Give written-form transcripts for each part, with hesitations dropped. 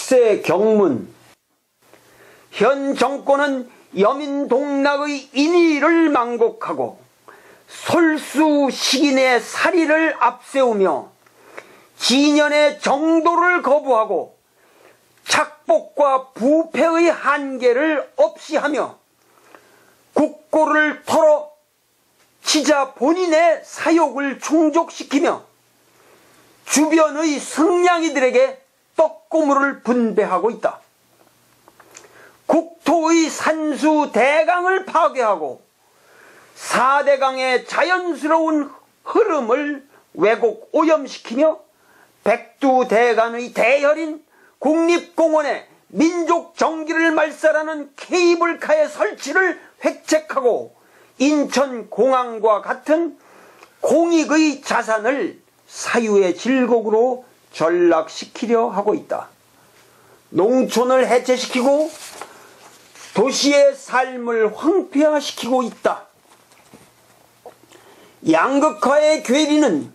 국세 경문. 현 정권은 여민동락의 인의를 망곡하고 솔수식인의 사리를 앞세우며 진연의 정도를 거부하고 착복과 부패의 한계를 없이하며 국고를 털어 치자 본인의 사욕을 충족시키며 주변의 승냥이들에게 떡고물을 분배하고 있다. 국토의 산수 대강을 파괴하고 4대강의 자연스러운 흐름을 왜곡 오염시키며 백두대간의 대혈인 국립공원에 민족정기를 말살하는 케이블카의 설치를 획책하고 인천공항과 같은 공익의 자산을 사유의 질곡으로 전락시키려 하고 있다. 농촌을 해체시키고 도시의 삶을 황폐화시키고 있다. 양극화의 괴리는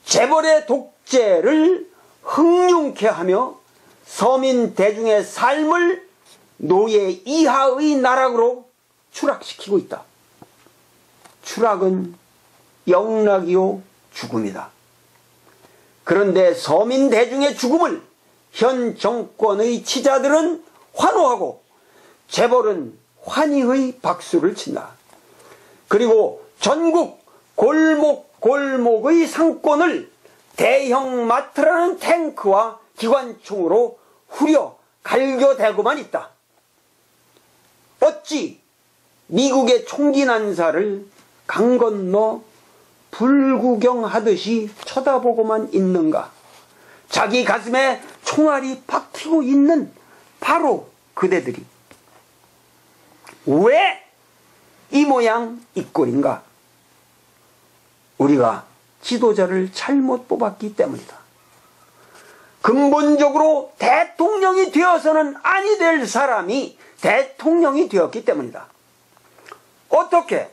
재벌의 독재를 흥룡케 하며 서민 대중의 삶을 노예 이하의 나락으로 추락시키고 있다. 추락은 영락이요 죽음이다. 그런데 서민 대중의 죽음을 현 정권의 치자들은 환호하고 재벌은 환희의 박수를 친다. 그리고 전국 골목골목의 상권을 대형 마트라는 탱크와 기관총으로 후려 갈겨대고만 있다. 어찌 미국의 총기 난사를 강 건너 불구경하듯이 쳐다보고만 있는가? 자기 가슴에 총알이 박히고 있는 바로 그대들이 왜 이 모양 이 꼴인가? 우리가 지도자를 잘못 뽑았기 때문이다. 근본적으로 대통령이 되어서는 아니 될 사람이 대통령이 되었기 때문이다. 어떻게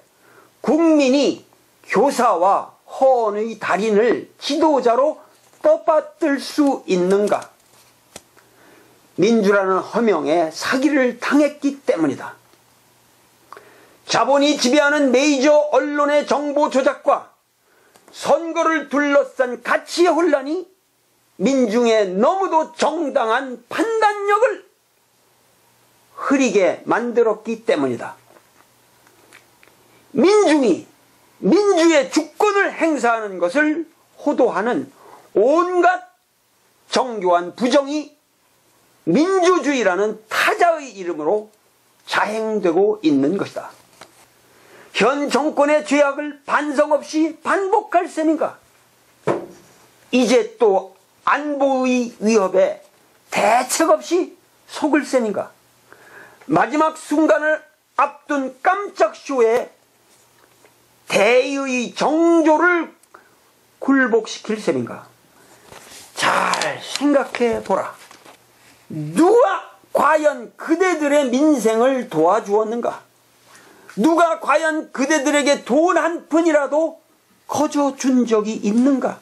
국민이 교사와 헌의 달인을 지도자로 떠받들 수 있는가? 민주라는 허명에 사기를 당했기 때문이다. 자본이 지배하는 메이저 언론의 정보 조작과 선거를 둘러싼 가치의 혼란이 민중의 너무도 정당한 판단력을 흐리게 만들었기 때문이다. 민중이 민주의 주권을 행사하는 것을 호도하는 온갖 정교한 부정이 민주주의라는 타자의 이름으로 자행되고 있는 것이다. 현 정권의 죄악을 반성 없이 반복할 셈인가? 이제 또 안보의 위협에 대책 없이 속을 셈인가? 마지막 순간을 앞둔 깜짝 쇼에 대의 정조를 굴복시킬 셈인가? 잘 생각해 보라. 누가 과연 그대들의 민생을 도와주었는가? 누가 과연 그대들에게 돈 한 푼이라도 거저 준 적이 있는가?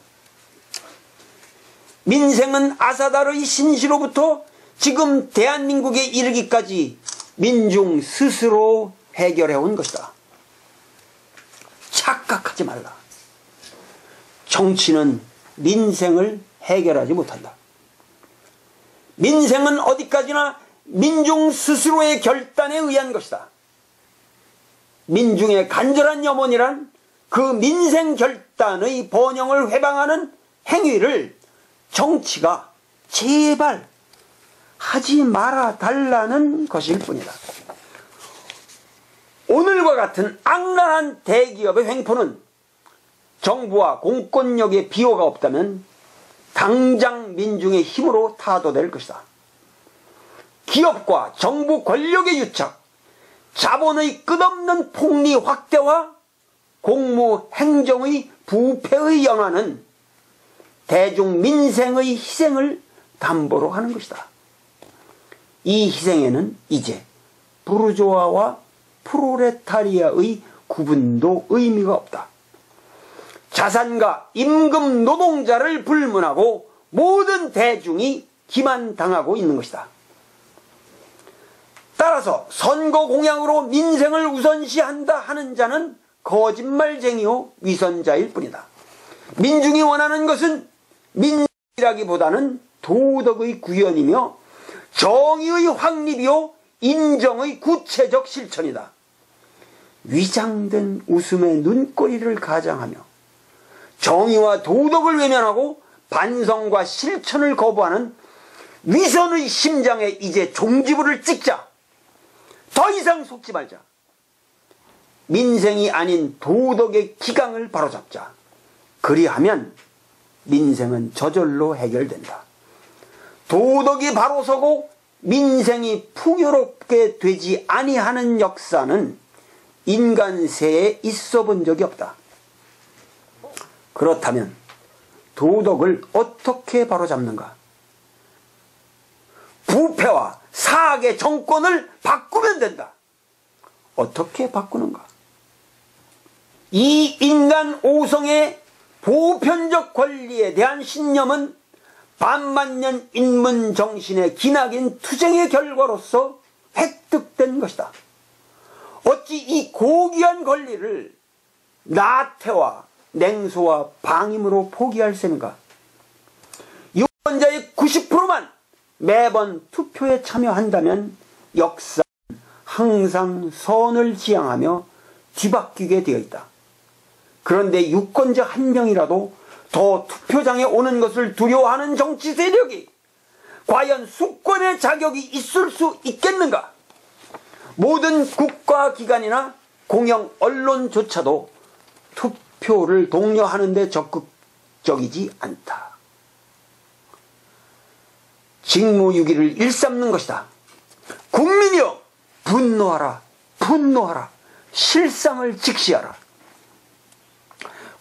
민생은 아사달의 신시로부터 지금 대한민국에 이르기까지 민중 스스로 해결해온 것이다. 착각하지 말라. 정치는 민생을 해결하지 못한다. 민생은 어디까지나 민중 스스로의 결단에 의한 것이다. 민중의 간절한 염원이란 그 민생 결단의 번영을 회방하는 행위를 정치가 제발 하지 말아 달라는 것일 뿐이다. 오늘과 같은 악랄한 대기업의 횡포는 정부와 공권력의 비호가 없다면 당장 민중의 힘으로 타도될 것이다. 기업과 정부 권력의 유착, 자본의 끝없는 폭리 확대와 공무 행정의 부패의 연화는 대중 민생의 희생을 담보로 하는 것이다. 이 희생에는 이제 부르조아와 프로레타리아의 구분도 의미가 없다. 자산가 임금 노동자를 불문하고 모든 대중이 기만당하고 있는 것이다. 따라서 선거 공약으로 민생을 우선시한다 하는 자는 거짓말쟁이요 위선자일 뿐이다. 민중이 원하는 것은 민주라기보다는 도덕의 구현이며 정의의 확립이요 인정의 구체적 실천이다. 위장된 웃음의 눈꼬리를 가장하며 정의와 도덕을 외면하고 반성과 실천을 거부하는 위선의 심장에 이제 종지부를 찍자. 더 이상 속지 말자. 민생이 아닌 도덕의 기강을 바로잡자. 그리하면 민생은 저절로 해결된다. 도덕이 바로 서고 민생이 풍요롭게 되지 아니하는 역사는 인간세에 있어 본 적이 없다. 그렇다면 도덕을 어떻게 바로잡는가? 부패와 사악의 정권을 바꾸면 된다. 어떻게 바꾸는가? 이 인간 오성의 보편적 권리에 대한 신념은 반만년 인문 정신의 기나긴 투쟁의 결과로서 획득된 것이다. 어찌 이 고귀한 권리를 나태와 냉소와 방임으로 포기할 셈인가? 유권자의 90%만 매번 투표에 참여한다면 역사는 항상 선을 지향하며 뒤바뀌게 되어 있다. 그런데 유권자 한 명이라도 더 투표장에 오는 것을 두려워하는 정치 세력이 과연 수권의 자격이 있을 수 있겠는가? 모든 국가기관이나 공영 언론조차도 투표를 독려하는 데 적극적이지 않다. 직무유기를 일삼는 것이다. 국민이여 분노하라, 분노하라, 실상을 직시하라.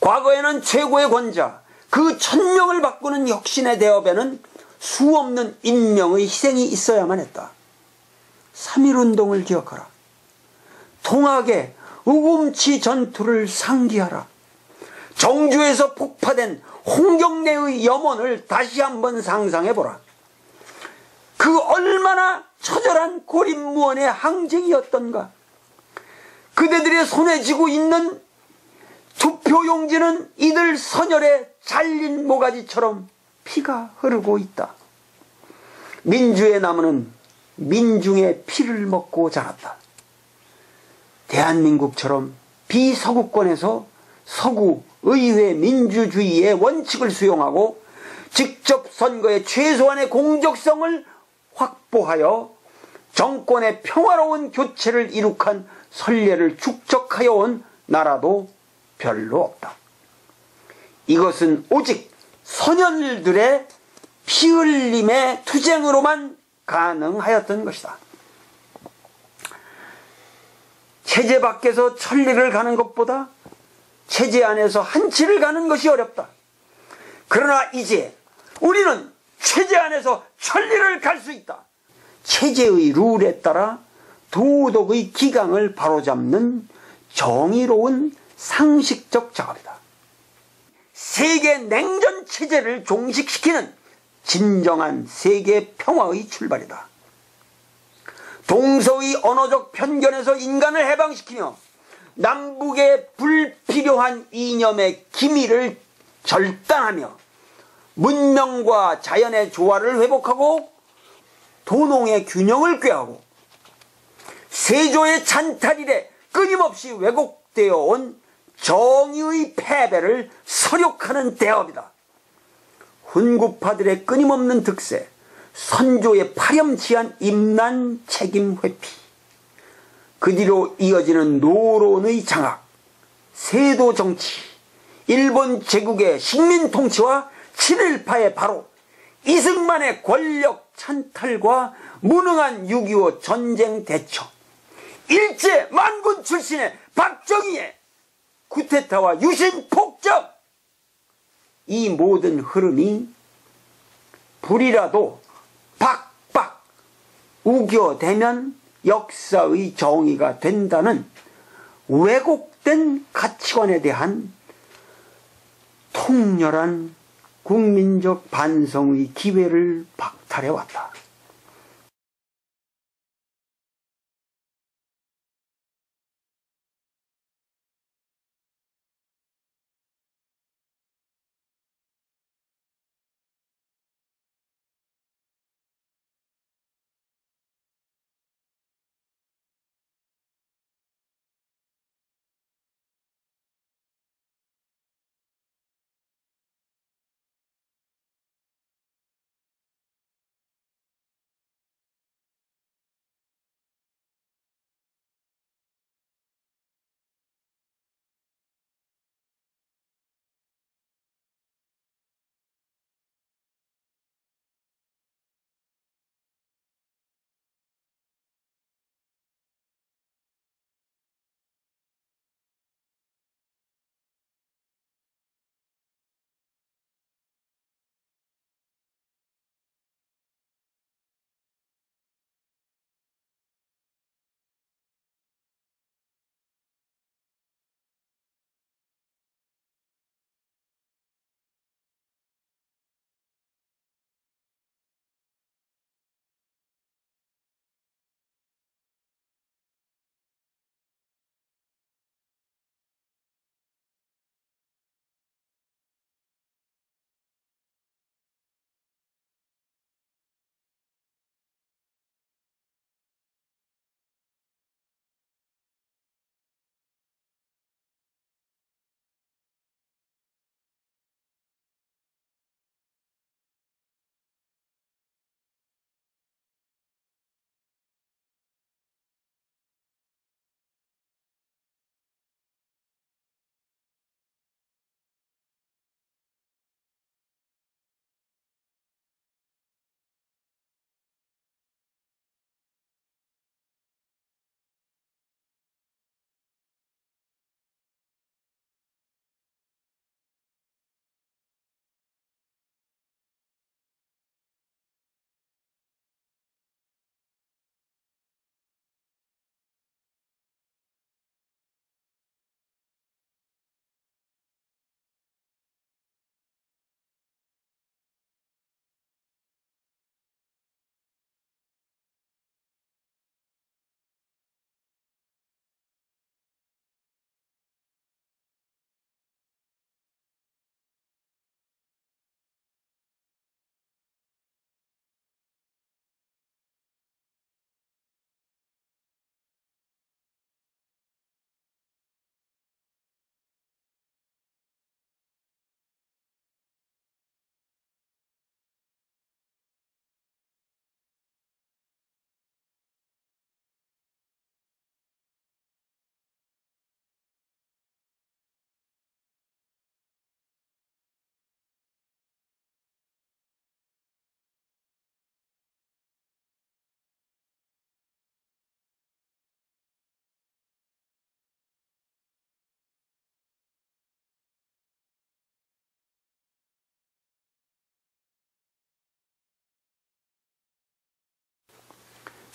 과거에는 최고의 권자, 그 천명을 바꾸는 혁신의 대업에는 수없는 인명의 희생이 있어야만 했다. 3.1운동을 기억하라. 통학의 우금치 전투를 상기하라. 정주에서 폭파된 홍경래의 염원을 다시 한번 상상해보라. 그 얼마나 처절한 고립무원의 항쟁이었던가. 그대들의 손에 쥐고 있는 투표용지는 이들 선열에 잘린 모가지처럼 피가 흐르고 있다. 민주의 나무는 민중의 피를 먹고 자랐다. 대한민국처럼 비서구권에서 서구 의회 민주주의의 원칙을 수용하고 직접 선거의 최소한의 공정성을 확보하여 정권의 평화로운 교체를 이룩한 선례를 축적하여 온 나라도 별로 없다. 이것은 오직 선열들의 피 흘림의 투쟁으로만 가능하였던 것이다. 체제 밖에서 천리를 가는 것보다 체제 안에서 한치를 가는 것이 어렵다. 그러나 이제 우리는 체제 안에서 천리를 갈 수 있다. 체제의 룰에 따라 도덕의 기강을 바로잡는 정의로운 상식적 작업이다. 세계 냉전 체제를 종식시키는 진정한 세계 평화의 출발이다. 동서의 언어적 편견에서 인간을 해방시키며 남북의 불필요한 이념의 기미를 절단하며 문명과 자연의 조화를 회복하고 도농의 균형을 꾀하고 세조의 찬탈 이래 끊임없이 왜곡되어 온 정의의 패배를 설욕하는 대업이다. 훈구파들의 끊임없는 득세, 선조의 파렴치한 임난 책임 회피, 그 뒤로 이어지는 노론의 장악, 세도 정치, 일본 제국의 식민 통치와 친일파의 바로, 이승만의 권력 찬탈과 무능한 6.25 전쟁 대처, 일제 만군 출신의 박정희의 쿠데타와 유신 폭정, 이 모든 흐름이 불이라도 박박 우겨대면 역사의 정의가 된다는 왜곡된 가치관에 대한 통렬한 국민적 반성의 기회를 받고 박탈해왔다.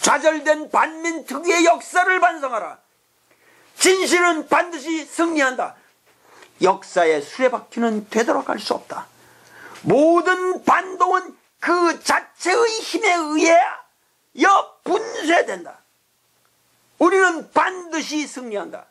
좌절된 반민 특유의 역사를 반성하라. 진실은 반드시 승리한다. 역사의 수레바퀴는 되돌아갈 수 없다. 모든 반동은 그 자체의 힘에 의해 분쇄된다. 우리는 반드시 승리한다.